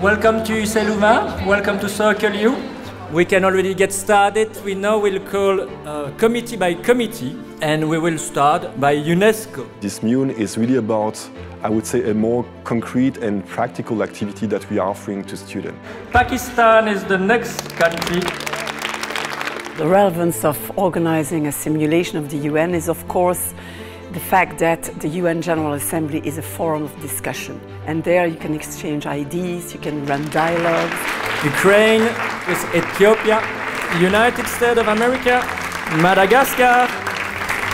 welcome to UCLouvain, welcome to Circle U. We can already get started. We now will call committee by committee, and we will start by UNESCO. This MUN is really about, I would say, a more concrete and practical activity that we are offering to students. Pakistan is the next country. The relevance of organizing a simulation of the UN is, of course, the fact that the UN General Assembly is a forum of discussion. And there you can exchange ideas, you can run dialogues. Ukraine with Ethiopia, United States of America, Madagascar,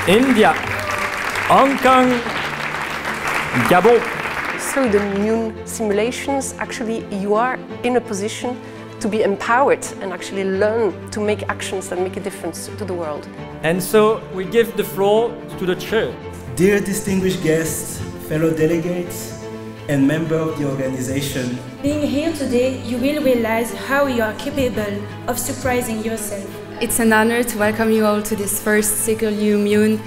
India, Hong Kong, Gabon. Through the MUN simulations, actually you are in a position to be empowered and actually learn to make actions that make a difference to the world. And so we give the floor to the chair. Dear distinguished guests, fellow delegates, and members of the organization. Being here today, you will realize how you are capable of surprising yourself. It's an honor to welcome you all to this first Circle U MUN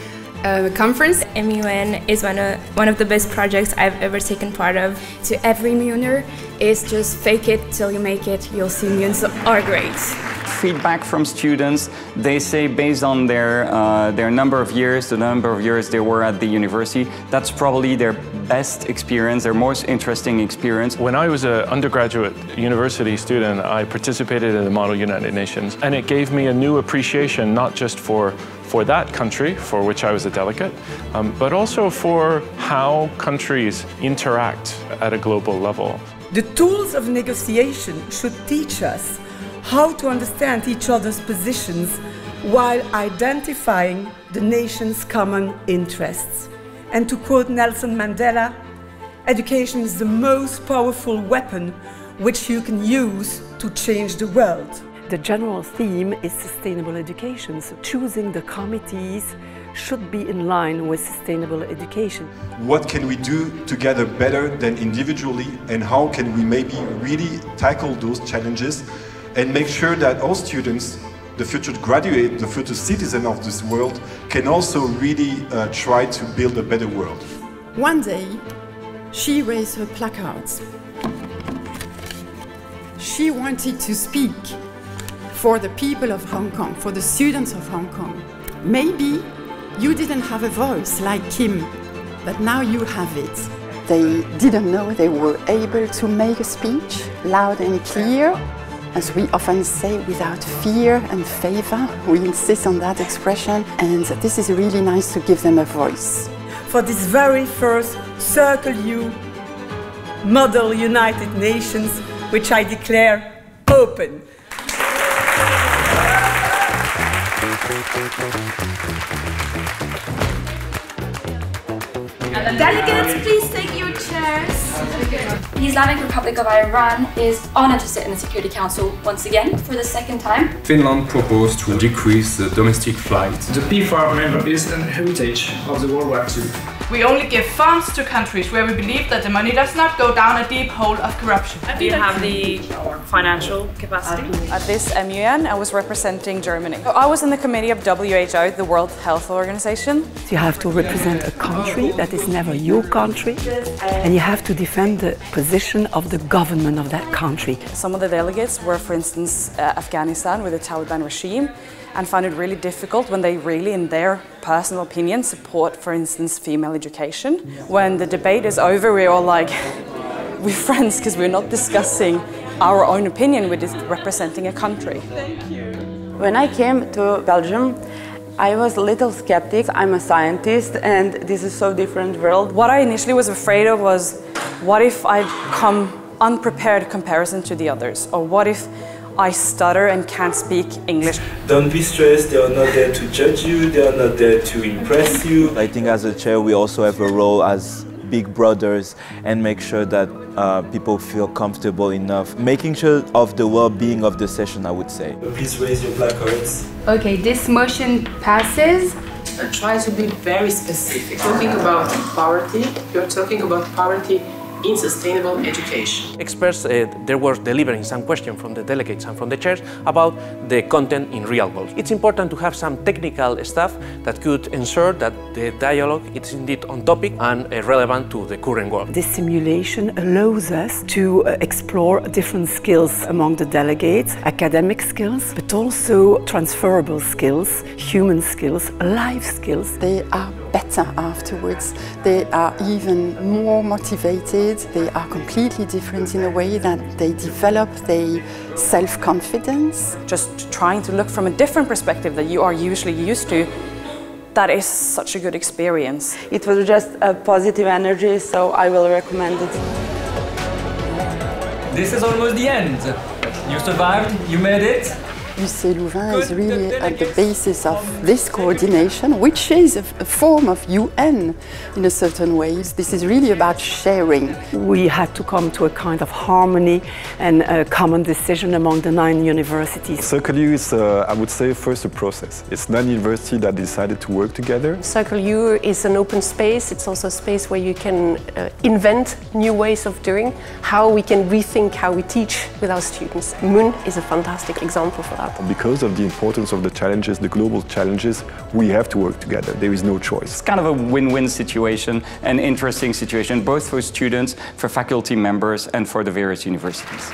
conference. MUN is one of the best projects I've ever taken part of. To every MUNer is just fake it till you make it. You'll see MUNs are great. Feedback from students, they say based on their number of years, the number of years they were at the university, that's probably their best experience, their most interesting experience. When I was an undergraduate university student, I participated in the Model United Nations, and it gave me a new appreciation not just for that country, for which I was a delegate, but also for how countries interact at a global level. The tools of negotiation should teach us how to understand each other's positions while identifying the nation's common interests. And to quote Nelson Mandela, education is the most powerful weapon which you can use to change the world. The general theme is sustainable education, so choosing the committees should be in line with sustainable education. What can we do together better than individually, and how can we maybe really tackle those challenges and make sure that all students, the future graduate, the future citizen of this world, can also really try to build a better world. One day, she raised her placards. She wanted to speak for the people of Hong Kong, for the students of Hong Kong. Maybe you didn't have a voice like Kim, but now you have it. They didn't know they were able to make a speech loud and clear. As we often say, without fear and favor, we insist on that expression, and this is really nice to give them a voice. For this very first Circle U Model United Nations, which I declare open. Delegates, please take your chairs. The Islamic Republic of Iran is honored to sit in the Security Council once again for the second time. Finland proposed to decrease the domestic flight. The P4 member is an heritage of the World War II. We only give funds to countries where we believe that the money does not go down a deep hole of corruption. Do you have the financial capacity? At this MUN, I was representing Germany. I was in the committee of WHO, the World Health Organization. You have to represent a country that is never your country, and you have to defend the position of the government of that country. Some of the delegates were, for instance, Afghanistan with the Taliban regime, and found it really difficult when they really, in their personal opinion, support, for instance, female education. When the debate is over, we're all like, we're friends because we're not discussing our own opinion, we're just representing a country. Thank you. When I came to Belgium, I was a little skeptic. I'm a scientist, and this is so different world. What I initially was afraid of was, what if I come unprepared comparison to the others? Or what if I stutter and can't speak English? Don't be stressed, they are not there to judge you, they are not there to impress you. I think as a chair we also have a role as big brothers and make sure that people feel comfortable enough, making sure of the well-being of the session, I would say. Please raise your placards. Okay, this motion passes. Try to be very specific. Talking about poverty, you're talking about poverty in sustainable education. Experts they were delivering some questions from the delegates and from the chairs about the content in real world. It's important to have some technical stuff that could ensure that the dialogue is indeed on topic and relevant to the current world. This simulation allows us to explore different skills among the delegates, academic skills, but also transferable skills, human skills, life skills. They are better afterwards. They are even more motivated. They are completely different in a way that they develop their self-confidence. Just trying to look from a different perspective that you are usually used to, that is such a good experience. It was just a positive energy, so I will recommend it. This is almost the end. You survived, you made it. UCLouvain is really at the basis of this coordination, which is a form of UN in a certain way. This is really about sharing. We had to come to a kind of harmony and a common decision among the 9 universities. UCLouvain is, I would say, first a process. It's 9 universities that decided to work together. UCLouvain is an open space. It's also a space where you can invent new ways of doing, how we can rethink how we teach with our students. MUN is a fantastic example for that. Because of the importance of the challenges, the global challenges, we have to work together. There is no choice. It's kind of a win-win situation, an interesting situation, both for students, for faculty members, and for the various universities.